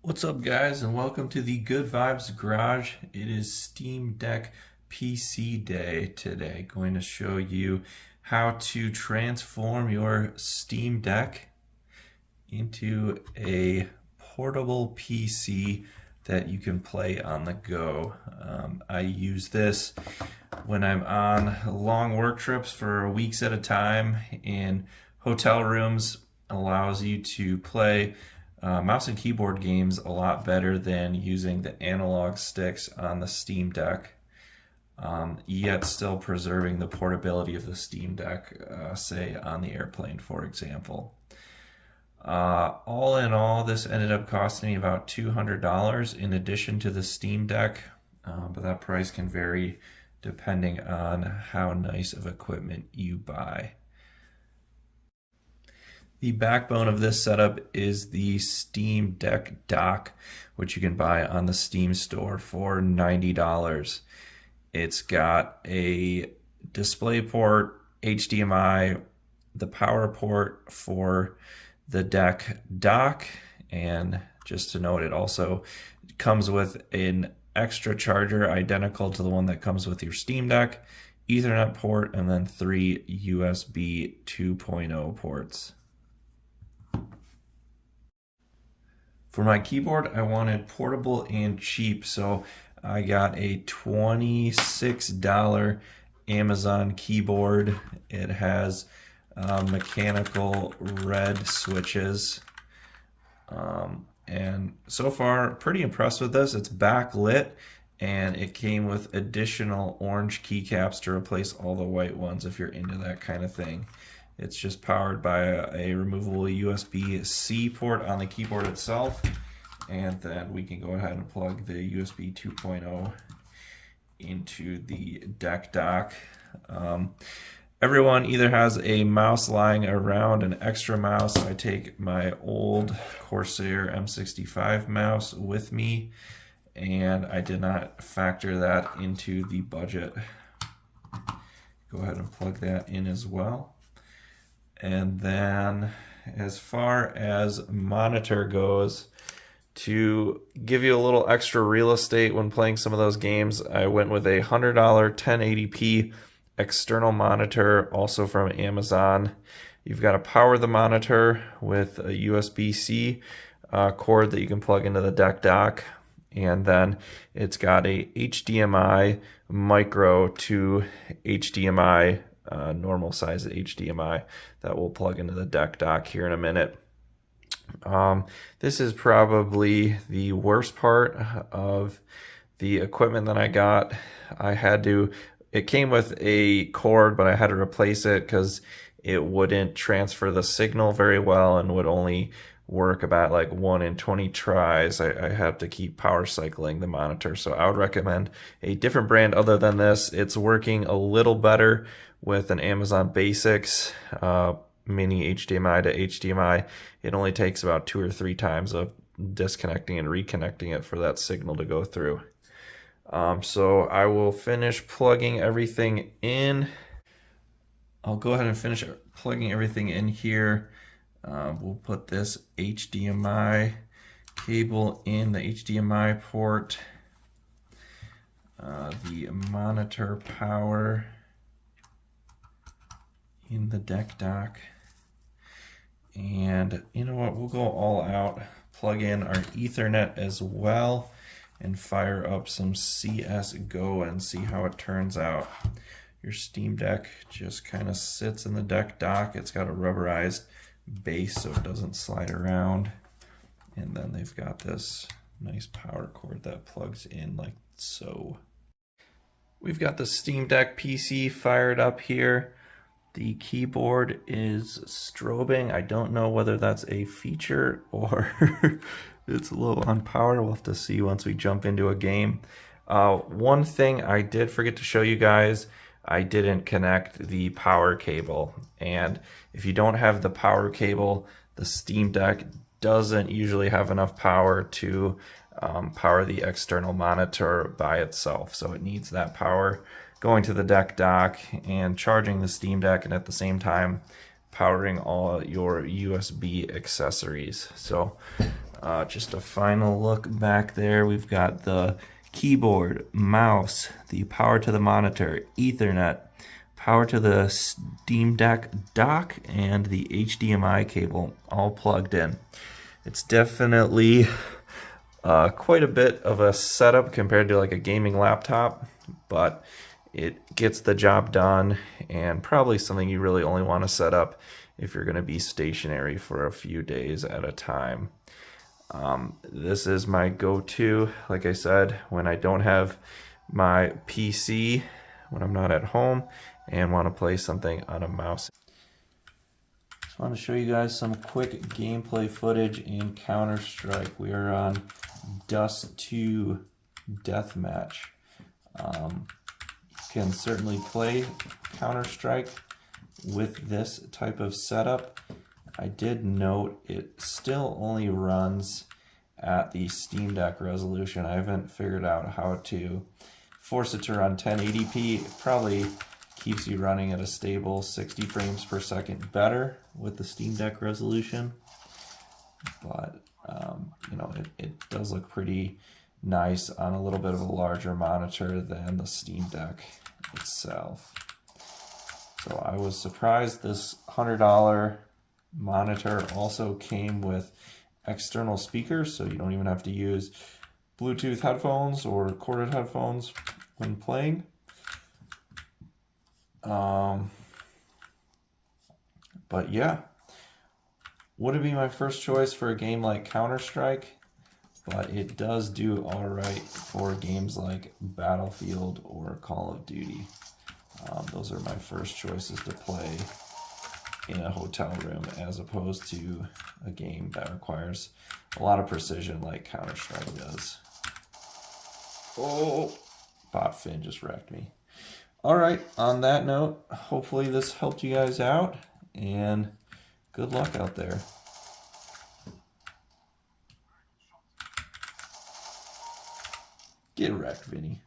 What's up, guys, and welcome to the Good Vibes Garage. It is Steam Deck PC Day today. Going to show you how to transform your Steam Deck into a portable PC that you can play on the go. I use this when I'm on long work trips for weeks at a time in hotel rooms. Allows you to play mouse and keyboard games a lot better than using the analog sticks on the Steam Deck, yet still preserving the portability of the Steam Deck, say on the airplane, for example. All in all, this ended up costing me about $200 in addition to the Steam Deck, but that price can vary depending on how nice of equipment you buy. The backbone of this setup is the Steam Deck dock, which you can buy on the Steam store for $90. It's got a DisplayPort, HDMI, the power port for the deck dock, and just to note, it also comes with an extra charger identical to the one that comes with your Steam Deck, Ethernet port, and then 3 USB 2.0 ports. For my keyboard, I wanted portable and cheap, so I got a $26 Amazon keyboard. It has mechanical red switches, and so far pretty impressed with this. It's backlit, and it came with additional orange keycaps to replace all the white ones if you're into that kind of thing. It's just powered by a removable USB-C port on the keyboard itself, and then we can go ahead and plug the USB 2.0 into the deck dock. Everyone either has a mouse lying around, an extra mouse. I take my old Corsair M65 mouse with me, and I did not factor that into the budget. Go ahead and plug that in as well. And then as far as monitor goes, to give you a little extra real estate when playing some of those games, I went with a $100 1080p external monitor, also from Amazon. You've got to power the monitor with a USB-C cord that you can plug into the deck dock, and then it's got a HDMI micro to HDMI normal size HDMI that will plug into the deck dock here in a minute. This is probably the worst part of the equipment that I got. It came with a cord, but I had to replace it because it wouldn't transfer the signal very well and would only work about like 1 in 20 tries. I have to keep power cycling the monitor, so I would recommend a different brand other than this. It's working a little better with an Amazon Basics mini HDMI to HDMI. It only takes about 2 or 3 times of disconnecting and reconnecting it for that signal to go through. So I will finish plugging everything in. I'll go ahead and finish plugging everything in here. We'll put this HDMI cable in the HDMI port, the monitor power in the deck dock, and you know what, we'll go all out, plug in our Ethernet as well, and fire up some CSGO and see how it turns out. Your Steam Deck just kind of sits in the deck dock. It's got a rubberized base so it doesn't slide around, and then they've got this nice power cord that plugs in like so. We've got the Steam Deck PC fired up here. The keyboard is strobing. I don't know whether that's a feature or it's low on power. We'll have to see once we jump into a game. One thing I did forget to show you guys, I didn't connect the power cable, and if you don't have the power cable, the Steam Deck doesn't usually have enough power to power the external monitor by itself, so it needs that power going to the deck dock and charging the Steam Deck, and at the same time powering all your USB accessories. So Just a final look back there. We've got the keyboard, mouse, the power to the monitor, Ethernet, power to the Steam Deck dock, and the HDMI cable all plugged in. It's definitely quite a bit of a setup compared to like a gaming laptop, but it gets the job done, and probably something you really only want to set up if you're going to be stationary for a few days at a time. This is my go-to, like I said, when I don't have my PC, when I'm not at home and want to play something on a mouse. Just want to show you guys some quick gameplay footage in Counter-Strike. We are on Dust 2 Deathmatch. You can certainly play Counter-Strike with this type of setup. I did note it still only runs at the Steam Deck resolution. I haven't figured out how to force it to run 1080p. It probably keeps you running at a stable 60 frames per second better with the Steam Deck resolution. But, you know, it does look pretty nice on a little bit of a larger monitor than the Steam Deck itself. So I was surprised this $100 monitor also came with external speakers, so you don't even have to use Bluetooth headphones or corded headphones when playing. But yeah, wouldn't be my first choice for a game like Counter-Strike, but it does do alright for games like Battlefield or Call of Duty. Those are my first choices to play in a hotel room as opposed to a game that requires a lot of precision like Counter-Strike does. Oh, Botfin just wrecked me. Alright, on that note, hopefully this helped you guys out, and good luck out there. Get wrecked, Vinny.